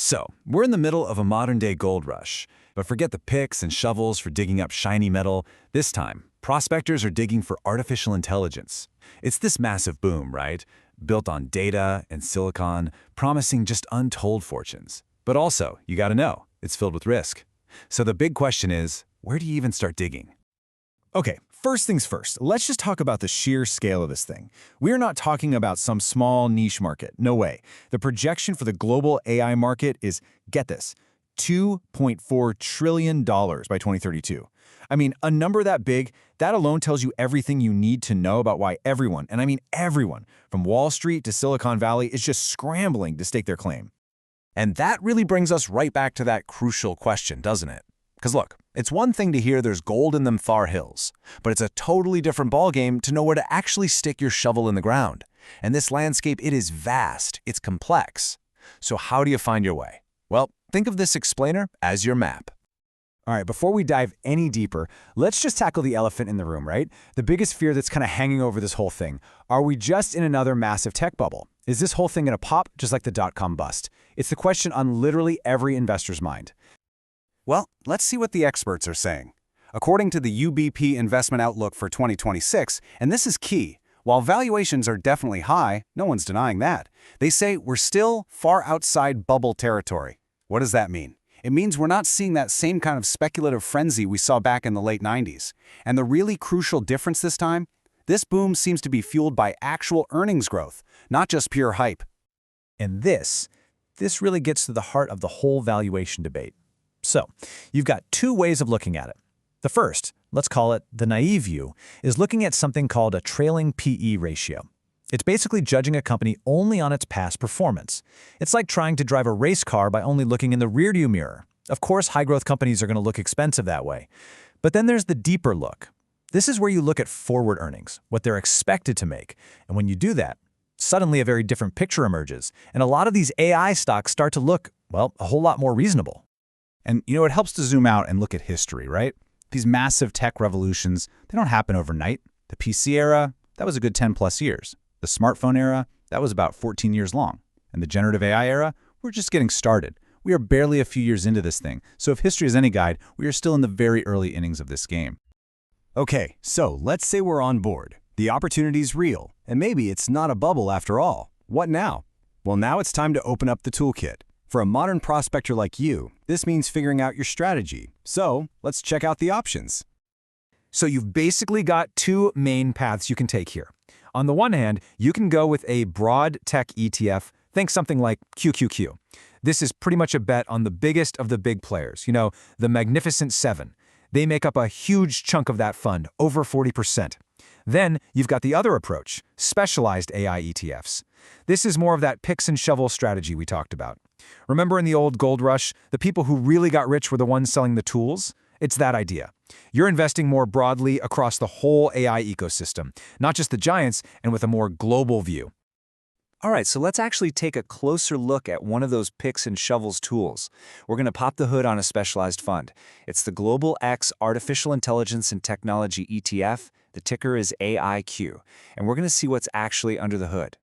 So, we're in the middle of a modern-day gold rush. But forget the picks and shovels for digging up shiny metal. This time, prospectors are digging for artificial intelligence. It's this massive boom, right? Built on data and silicon, promising just untold fortunes. But also, you gotta know, it's filled with risk. So the big question is, where do you even start digging? Okay, first things first, let's just talk about the sheer scale of this thing. We're not talking about some small niche market. No way. The projection for the global AI market is, get this, $2.4 trillion by 2032. I mean, a number that big, that alone tells you everything you need to know about why everyone, and I mean everyone, from Wall Street to Silicon Valley is just scrambling to stake their claim. And that really brings us right back to that crucial question, doesn't it? Because look, it's one thing to hear there's gold in them far hills, but it's a totally different ballgame to know where to actually stick your shovel in the ground. And this landscape, it is vast, it's complex. So how do you find your way? Well, think of this explainer as your map. All right, before we dive any deeper, let's just tackle the elephant in the room, right? The biggest fear that's kind of hanging over this whole thing. Are we just in another massive tech bubble? Is this whole thing going to pop just like the dot-com bust? It's the question on literally every investor's mind. Well, let's see what the experts are saying. According to the UBP Investment Outlook for 2026, and this is key, while valuations are definitely high, no one's denying that, they say we're still far outside bubble territory. What does that mean? It means we're not seeing that same kind of speculative frenzy we saw back in the late 90s. And the really crucial difference this time? This boom seems to be fueled by actual earnings growth, not just pure hype. And this really gets to the heart of the whole valuation debate. So, you've got two ways of looking at it. The first, let's call it the naive view, is looking at something called a trailing PE ratio. It's basically judging a company only on its past performance. It's like trying to drive a race car by only looking in the rearview mirror. Of course, high-growth companies are going to look expensive that way. But then there's the deeper look. This is where you look at forward earnings, what they're expected to make. And when you do that, suddenly a very different picture emerges. And a lot of these AI stocks start to look, well, a whole lot more reasonable. And, it helps to zoom out and look at history, right? These massive tech revolutions, they don't happen overnight. The PC era, that was a good 10+ years. The smartphone era, that was about 14 years long. And the generative AI era, we're just getting started. We are barely a few years into this thing. So if history is any guide, we are still in the very early innings of this game. Okay, so let's say we're on board. The opportunity's real, and maybe it's not a bubble after all. What now? Well, now it's time to open up the toolkit. For a modern prospector like you, this means figuring out your strategy. So, let's check out the options. So you've basically got two main paths you can take here. On the one hand, you can go with a broad tech ETF, think something like QQQ. This is pretty much a bet on the biggest of the big players, the Magnificent Seven. They make up a huge chunk of that fund, over 40%. Then you've got the other approach, specialized AI ETFs. This is more of that picks and shovel strategy we talked about. Remember in the old gold rush, the people who really got rich were the ones selling the tools? It's that idea. You're investing more broadly across the whole AI ecosystem, not just the giants, and with a more global view. All right, so let's actually take a closer look at one of those picks and shovels tools. We're going to pop the hood on a specialized fund. It's the Global X Artificial Intelligence and Technology ETF. The ticker is AIQ, and we're going to see what's actually under the hood.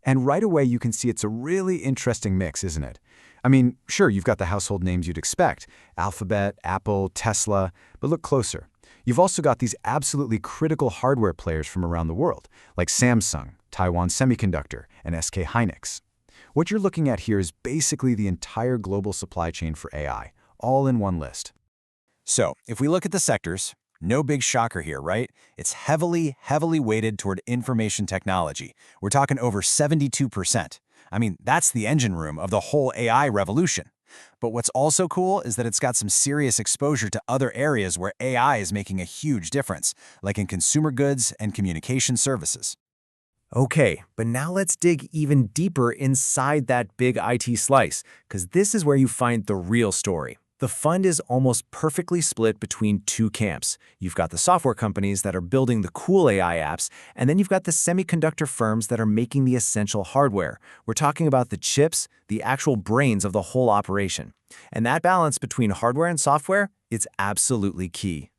And right away, you can see it's a really interesting mix, isn't it? I mean, sure, you've got the household names you'd expect, Alphabet, Apple, Tesla, but look closer. You've also got these absolutely critical hardware players from around the world, like Samsung, Taiwan Semiconductor, and SK Hynix. What you're looking at here is basically the entire global supply chain for AI, all in one list. So, if we look at the sectors, no big shocker here, right? It's heavily weighted toward information technology. We're talking over 72%. I mean, that's the engine room of the whole AI revolution. But what's also cool is that it's got some serious exposure to other areas where AI is making a huge difference, like in consumer goods and communication services. Okay, but now let's dig even deeper inside that big IT slice, because this is where you find the real story. The fund is almost perfectly split between two camps. You've got the software companies that are building the cool AI apps, and then you've got the semiconductor firms that are making the essential hardware. We're talking about the chips, the actual brains of the whole operation. And that balance between hardware and software, it's absolutely key.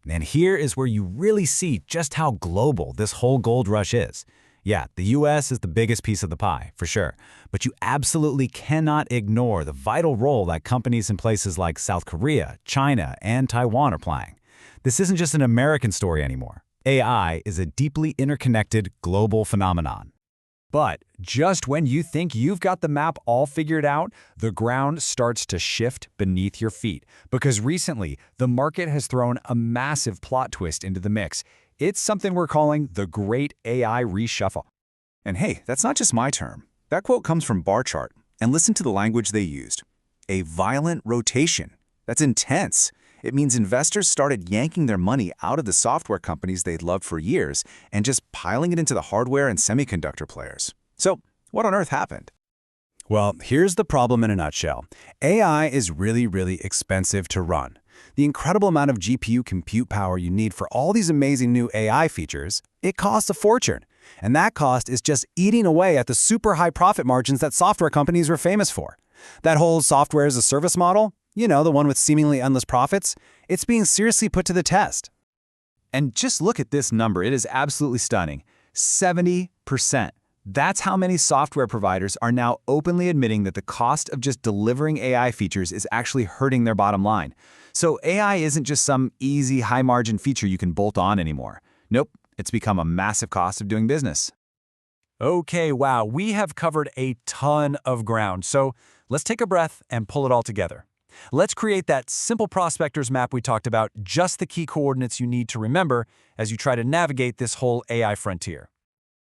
And here is where you really see just how global this whole gold rush is. Yeah, the US is the biggest piece of the pie, for sure. But you absolutely cannot ignore the vital role that companies in places like South Korea, China, and Taiwan are playing. This isn't just an American story anymore. AI is a deeply interconnected global phenomenon. But just when you think you've got the map all figured out, the ground starts to shift beneath your feet. Because recently, the market has thrown a massive plot twist into the mix. It's something we're calling the Great AI Reshuffle. And hey, that's not just my term. That quote comes from Bar Chart. And listen to the language they used. A violent rotation. That's intense. It means investors started yanking their money out of the software companies they'd loved for years and just piling it into the hardware and semiconductor players. So, what on earth happened? Well, here's the problem in a nutshell. AI is really, really expensive to run. The incredible amount of GPU compute power you need for all these amazing new AI features, it costs a fortune. And that cost is just eating away at the super high profit margins that software companies were famous for. That whole software as a service model, you know, the one with seemingly endless profits, it's being seriously put to the test. And just look at this number. It is absolutely stunning. 70%. That's how many software providers are now openly admitting that the cost of just delivering AI features is actually hurting their bottom line. So AI isn't just some easy, high-margin feature you can bolt on anymore. Nope, it's become a massive cost of doing business. Okay, wow, we have covered a ton of ground. So let's take a breath and pull it all together. Let's create that simple prospector's map we talked about, just the key coordinates you need to remember as you try to navigate this whole AI frontier.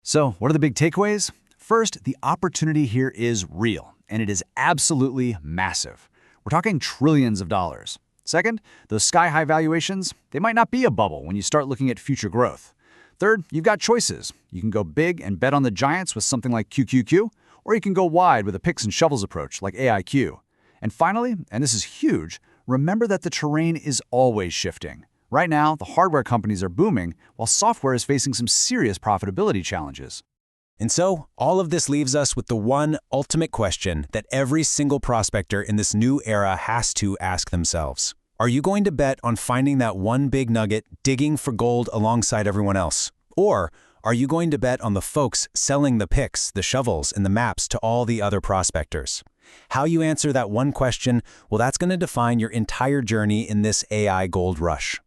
So, what are the big takeaways? First, the opportunity here is real, and it is absolutely massive. We're talking trillions of dollars. Second, those sky-high valuations, they might not be a bubble when you start looking at future growth. Third, you've got choices. You can go big and bet on the giants with something like QQQ, or you can go wide with a picks and shovels approach like AIQ. And finally, and this is huge, remember that the terrain is always shifting. Right now, the hardware companies are booming, while software is facing some serious profitability challenges. And so, all of this leaves us with the one ultimate question that every single prospector in this new era has to ask themselves. Are you going to bet on finding that one big nugget digging for gold alongside everyone else? Or are you going to bet on the folks selling the picks, the shovels, and the maps to all the other prospectors? How you answer that one question, well, that's going to define your entire journey in this AI gold rush.